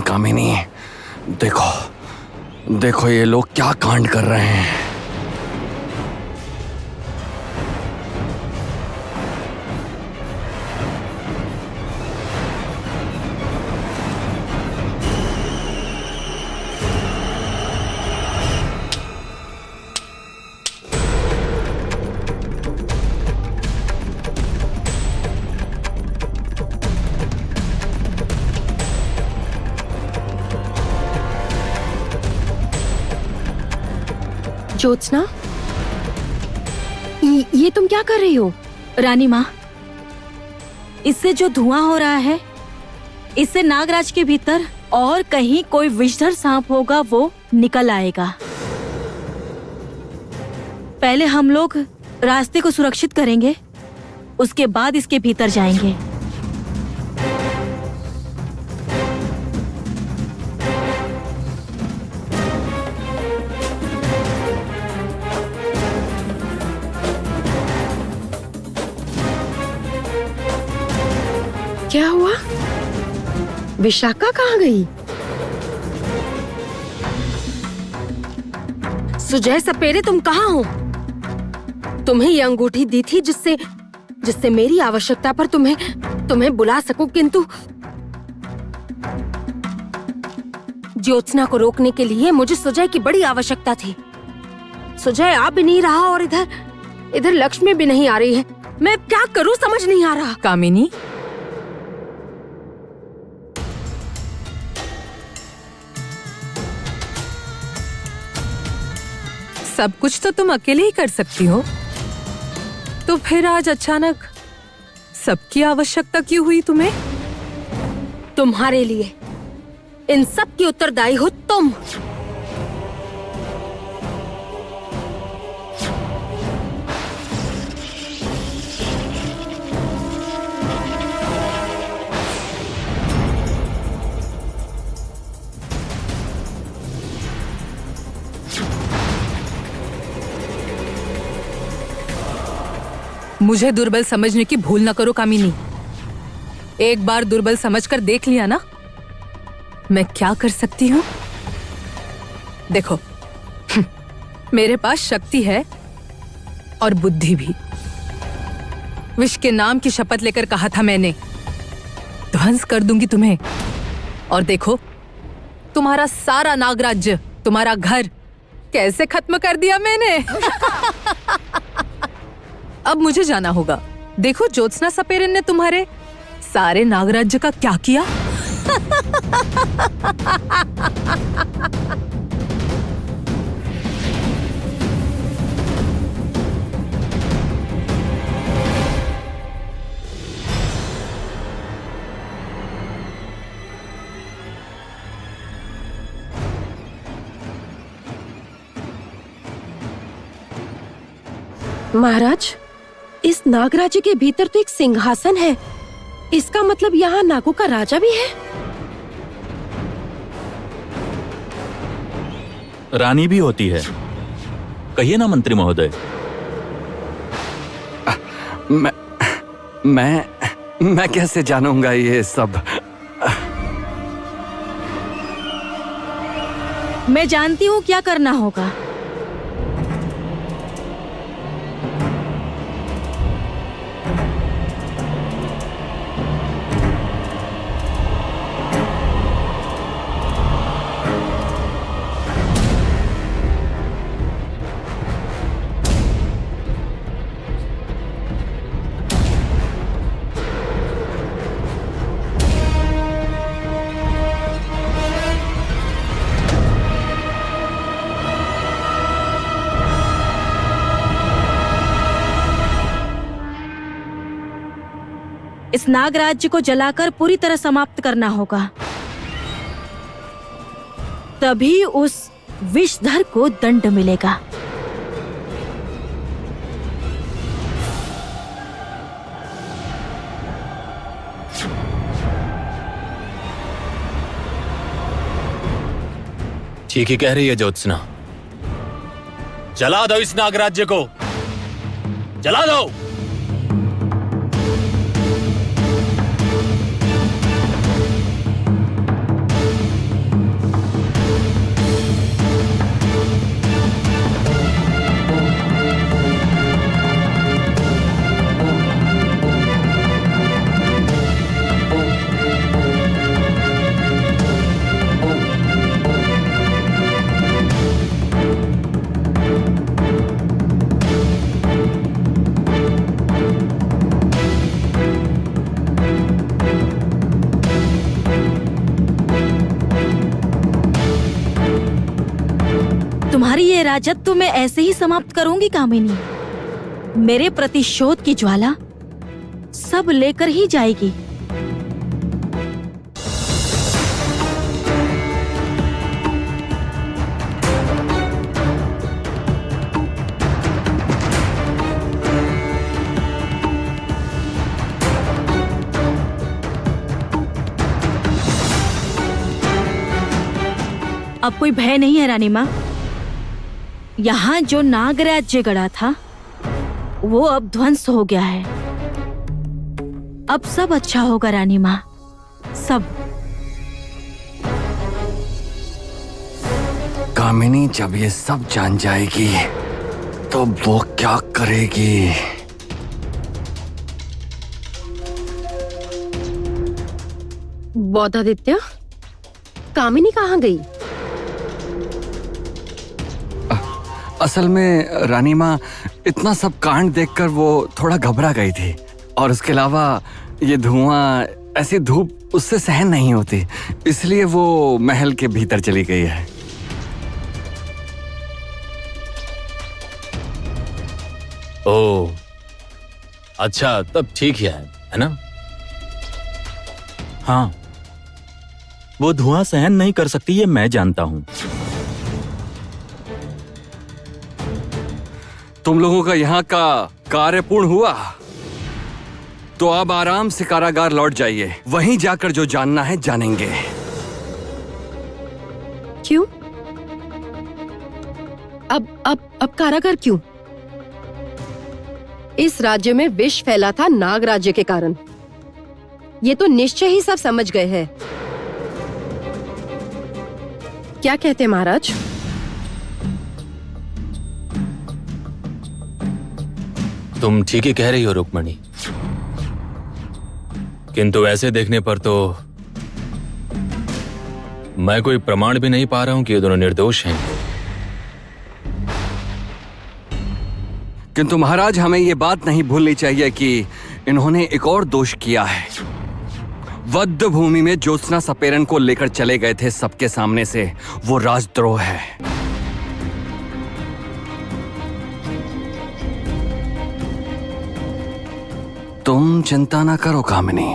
कामिनी, देखो देखो ये लोग क्या कांड कर रहे हैं। ज्योत्सना, ये तुम क्या कर रही हो? रानी माँ, इससे जो धुआं हो रहा है, इससे नागराज के भीतर और कहीं कोई विषधर सांप होगा वो निकल आएगा। पहले हम लोग रास्ते को सुरक्षित करेंगे, उसके बाद इसके भीतर जाएंगे। क्या हुआ? विशाखा कहाँ गई? सुजय सपेरे, तुम कहाँ हो? तुम्हें ये अंगूठी दी थी जिससे मेरी आवश्यकता पर तुम्हें बुला सकूं, किंतु ज्योत्सना को रोकने के लिए मुझे सुजय की बड़ी आवश्यकता थी। सुजय आ भी नहीं रहा और इधर लक्ष्मी भी नहीं आ रही है। मैं क्या करूं समझ नहीं आ रहा। कामिनी, सब कुछ तो तुम अकेले ही कर सकती हो, तो फिर आज अचानक सबकी आवश्यकता क्यों हुई तुम्हें? तुम्हारे लिए इन सब की उत्तरदायी हो तुम। मुझे दुर्बल समझने की भूल न करो कामिनी। एक बार दुर्बल समझकर देख लिया ना मैं क्या कर सकती हूँ। देखो, मेरे पास शक्ति है और बुद्धि भी। विष के नाम की शपथ लेकर कहा था मैंने, ध्वंस कर दूंगी तुम्हें। और देखो, तुम्हारा सारा नागराज्य, तुम्हारा घर कैसे खत्म कर दिया मैंने। अब मुझे जाना होगा। देखो, ज्योत्सना सपेरन ने तुम्हारे सारे नागराज्य का क्या किया। महाराज, इस नागराज्य के भीतर तो एक सिंहासन है। इसका मतलब यहाँ नागों का राजा भी है। रानी भी होती है, कहिए ना मंत्री महोदय। मैं कैसे जानूंगा ये सब? मैं जानती हूँ क्या करना होगा। इस नागराज्य को जलाकर पूरी तरह समाप्त करना होगा, तभी उस विषधर को दंड मिलेगा। ठीक ही कह रही है ज्योत्सना। जला दो इस नागराज्य को, जला दो। तुम्हारी ये राजत्व मैं ऐसे ही समाप्त करूंगी कामिनी। मेरे प्रतिशोध की ज्वाला सब लेकर ही जाएगी। अब कोई भय नहीं है रानी माँ। यहाँ जो नागराज्य गड़ा था वो अब ध्वंस हो गया है। अब सब अच्छा होगा रानी माँ, सब। कामिनी जब ये सब जान जाएगी तो वो क्या करेगी? बौद्धादित्य, कामिनी कहाँ गई? असल में रानी माँ, इतना सब कांड देखकर वो थोड़ा घबरा गई थी, और उसके अलावा ये धुआं, ऐसी धूप उससे सहन नहीं होती, इसलिए वो महल के भीतर चली गई है। ओह, अच्छा, तब ठीक ही है ना? हाँ, वो धुआं सहन नहीं कर सकती, ये मैं जानता हूं। तुम लोगों का यहाँ का कार्य पूर्ण हुआ तो अब आराम से कारागार लौट जाइए। वहीं जाकर जो जानना है जानेंगे। क्यों? अब कारागार क्यों? इस राज्य में विष फैला था नाग राज्य के कारण। ये तो निश्चय ही सब समझ गए हैं। क्या कहते हैं महाराज? तुम ठीक ही कह रही हो रुक्मणी, किंतु ऐसे देखने पर तो मैं कोई प्रमाण भी नहीं पा रहा हूं कि ये दोनों निर्दोष हैं। किंतु महाराज, हमें ये बात नहीं भूलनी चाहिए कि इन्होंने एक और दोष किया है। वध भूमि में ज्योत्सना सपेरन को लेकर चले गए थे सबके सामने से, वो राजद्रोह है। तुम चिंता ना करो कामिनी,